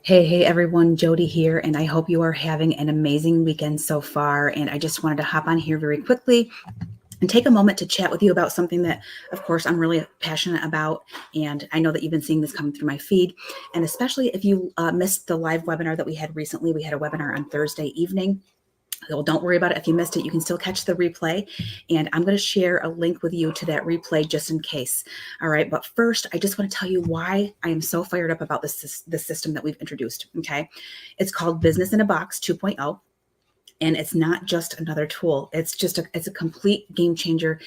Hey everyone, Jody here, and I hope you are having an amazing weekend so far. And I just wanted to hop on here very quickly and take a moment to chat with you about something that, of course, I'm really passionate about. And I know that you've been seeing this coming through my feed. And especially if you missed the live webinar that we had recently, we had a webinar on Thursday evening. Well, don't worry about it. If you missed it, you can still catch the replay. And I'm going to share a link with you to that replay just in case. All right. But first, I just want to tell you why I am so fired up about this system that we've introduced. Okay. It's called Business in a Box 2.0. And it's not just another tool. It's a complete game changer,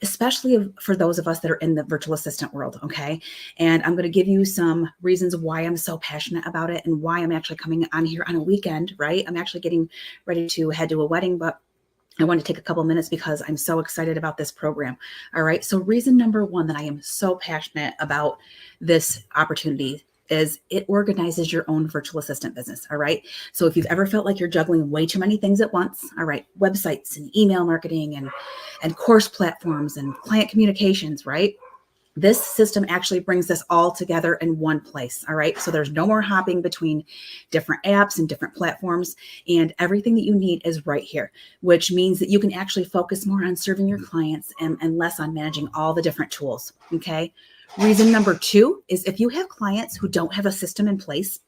especially for those of us that are in the virtual assistant world. Okay. And I'm going to give you some reasons why I'm so passionate about it and why I'm actually coming on here on a weekend, right? I'm actually getting ready to head to a wedding, but I want to take a couple minutes because I'm so excited about this program. All right. So reason number one that I am so passionate about this opportunity is it organizes your own virtual assistant business. All right. So if you've ever felt like you're juggling way too many things at once, all right, websites and email marketing and course platforms and client communications, right? This system actually brings this all together in one place. All right. So there's no more hopping between different apps and different platforms, and everything that you need is right here, which means that you can actually focus more on serving your clients and less on managing all the different tools. Okay. Reason number two is if you have clients who don't have a system in place,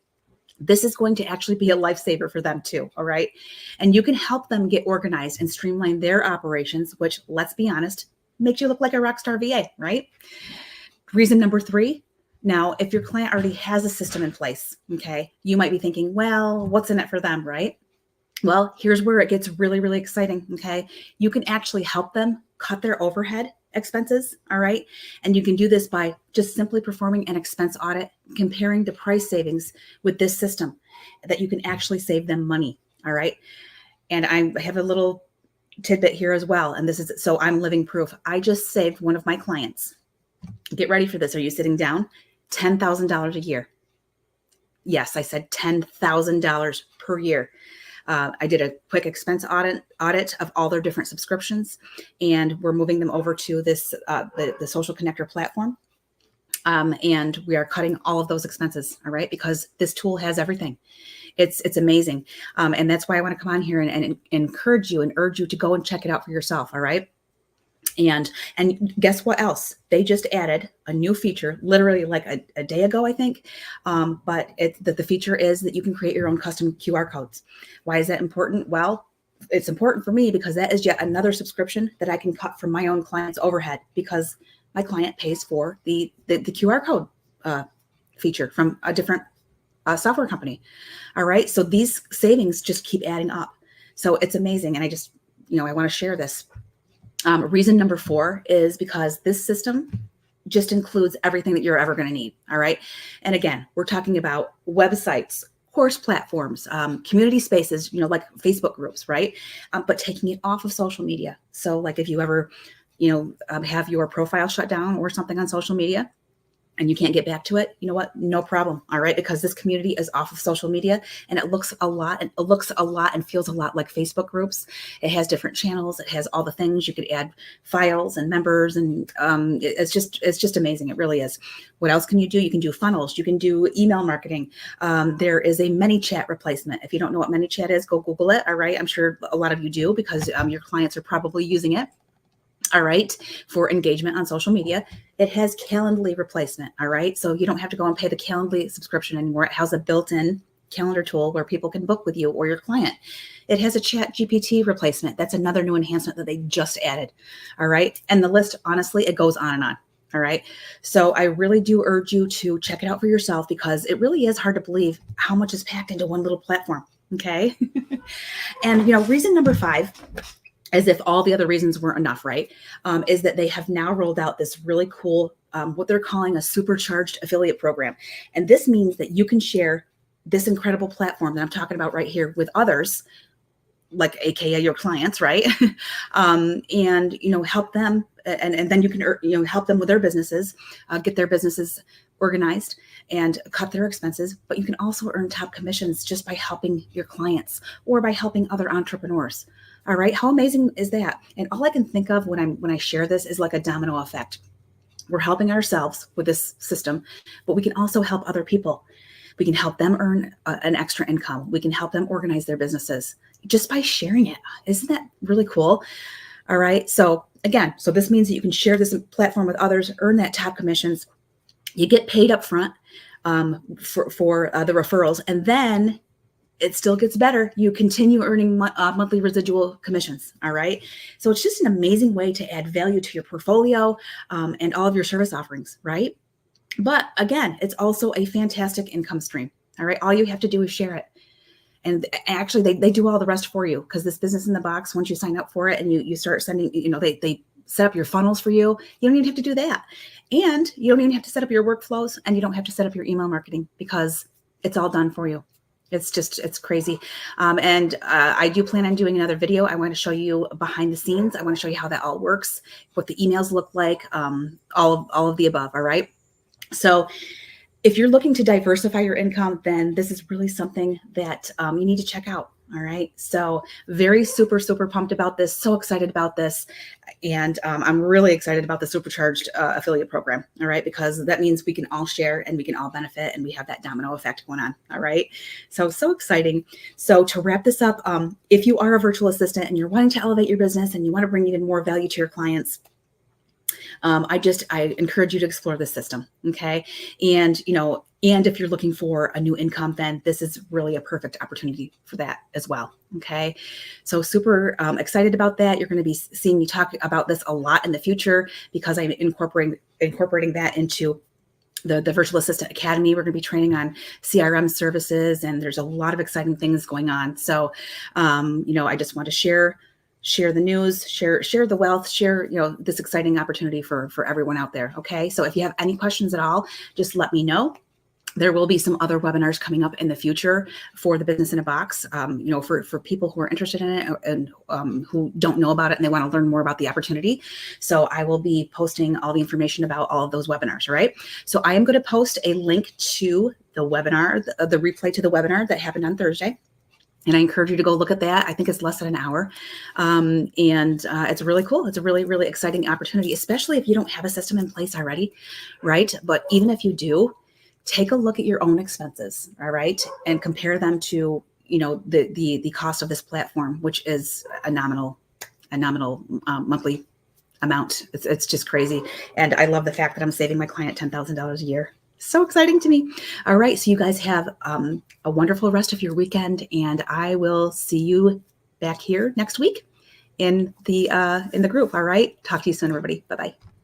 this is going to actually be a lifesaver for them too. All right. And you can help them get organized and streamline their operations, which, let's be honest, makes you look like a rock star VA, right? Reason number three. Now, if your client already has a system in place, okay, you might be thinking, well, what's in it for them, right? Well, here's where it gets really, really exciting. Okay. You can actually help them cut their overhead expenses. All right. And you can do this by just simply performing an expense audit, comparing the price savings with this system that you can actually save them money. All right. And I have a little tidbit here as well. And this is so I'm living proof. I just saved one of my clients. Get ready for this. Are you sitting down? $10,000 a year. Yes, I said $10,000 per year. I did a quick expense audit of all their different subscriptions, and we're moving them over to this the social connector platform. And we are cutting all of those expenses. All right, because this tool has everything. It's amazing, and that's why I want to come on here and encourage you and urge you to go and check it out for yourself. All right. And guess what else? They just added a new feature, literally like a day ago, I think. But the feature is that you can create your own custom QR codes. Why is that important? Well, it's important for me because that is yet another subscription that I can cut from my own client's overhead because my client pays for the QR code feature from a different software company. All right. So these savings just keep adding up. So it's amazing. And I just, I want to share this. Reason number four is because this system just includes everything that you're ever going to need. All right. And again, we're talking about websites, course platforms, community spaces, like Facebook groups, right? But taking it off of social media. So like if you ever, have your profile shut down or something on social media, and you can't get back to it, you know what? No problem. All right. Because this community is off of social media and it looks a lot and feels a lot like Facebook groups. It has different channels. It has all the things. You could add files and members, and it's just amazing. It really is. What else can you do? You can do funnels. You can do email marketing. There is a ManyChat replacement. If you don't know what ManyChat is, go Google it. All right. I'm sure a lot of you do because your clients are probably using it. All right, for engagement on social media. It has Calendly replacement. All right, so you don't have to go and pay the Calendly subscription anymore. It has a built-in calendar tool where people can book with you or your client. It has a ChatGPT replacement. That's another new enhancement that they just added. All right, and the list, honestly, it goes on and on. All right, so I really do urge you to check it out for yourself because it really is hard to believe how much is packed into one little platform. Okay, and reason number five, as if all the other reasons weren't enough, right? Is that they have now rolled out this really cool, what they're calling a supercharged affiliate program. And this means that you can share this incredible platform that I'm talking about right here with others, like AKA your clients, right? And, help them. And then you can, help them with their businesses, get their businesses organized and cut their expenses. But you can also earn top commissions just by helping your clients or by helping other entrepreneurs. All right. How amazing is that? And all I can think of when I share this is like a domino effect. We're helping ourselves with this system, but we can also help other people. We can help them earn an extra income. We can help them organize their businesses just by sharing it. Isn't that really cool? All right. So again, so this means that you can share this platform with others, earn that top commissions. You get paid up front for the referrals, and then it still gets better. You continue earning monthly residual commissions. All right. So it's just an amazing way to add value to your portfolio and all of your service offerings. Right. But again, it's also a fantastic income stream. All right. All you have to do is share it. And actually, they do all the rest for you, because this business in the box, once you sign up for it and you start sending, they set up your funnels for you. You don't even have to do that. And you don't even have to set up your workflows, and you don't have to set up your email marketing, because it's all done for you. It's crazy. And I do plan on doing another video. I want to show you behind the scenes. I want to show you how that all works, what the emails look like, all of the above. All right. So if you're looking to diversify your income, then this is really something that you need to check out. All right. So very super pumped about this. So excited about this. And I'm really excited about the supercharged affiliate program. All right. Because that means we can all share and we can all benefit, and we have that domino effect going on. All right. So exciting. So to wrap this up, if you are a virtual assistant and you're wanting to elevate your business and you want to bring even more value to your clients, I encourage you to explore this system. Okay. And, and if you're looking for a new income, then this is really a perfect opportunity for that as well. Okay. So super excited about that. You're going to be seeing me talk about this a lot in the future, because I'm incorporating that into the Virtual Assistant Academy. We're going to be training on CRM services, and there's a lot of exciting things going on. So, I just want to share the news, share the wealth, share, this exciting opportunity for everyone out there. Okay. So if you have any questions at all, just let me know. There will be some other webinars coming up in the future for the Business in a Box, for people who are interested in it and who don't know about it and they want to learn more about the opportunity. So I will be posting all the information about all of those webinars. Right. So I am going to post a link to the webinar, the replay to the webinar that happened on Thursday. And I encourage you to go look at that. I think it's less than an hour. And it's really cool. It's a really, really exciting opportunity, especially if you don't have a system in place already, right? But even if you do, take a look at your own expenses, all right? And compare them to, the cost of this platform, which is a nominal monthly amount. It's just crazy. And I love the fact that I'm saving my client $10,000 a year. So exciting to me. All right. So you guys have a wonderful rest of your weekend, and I will see you back here next week in the group. All right. Talk to you soon, everybody. Bye-bye.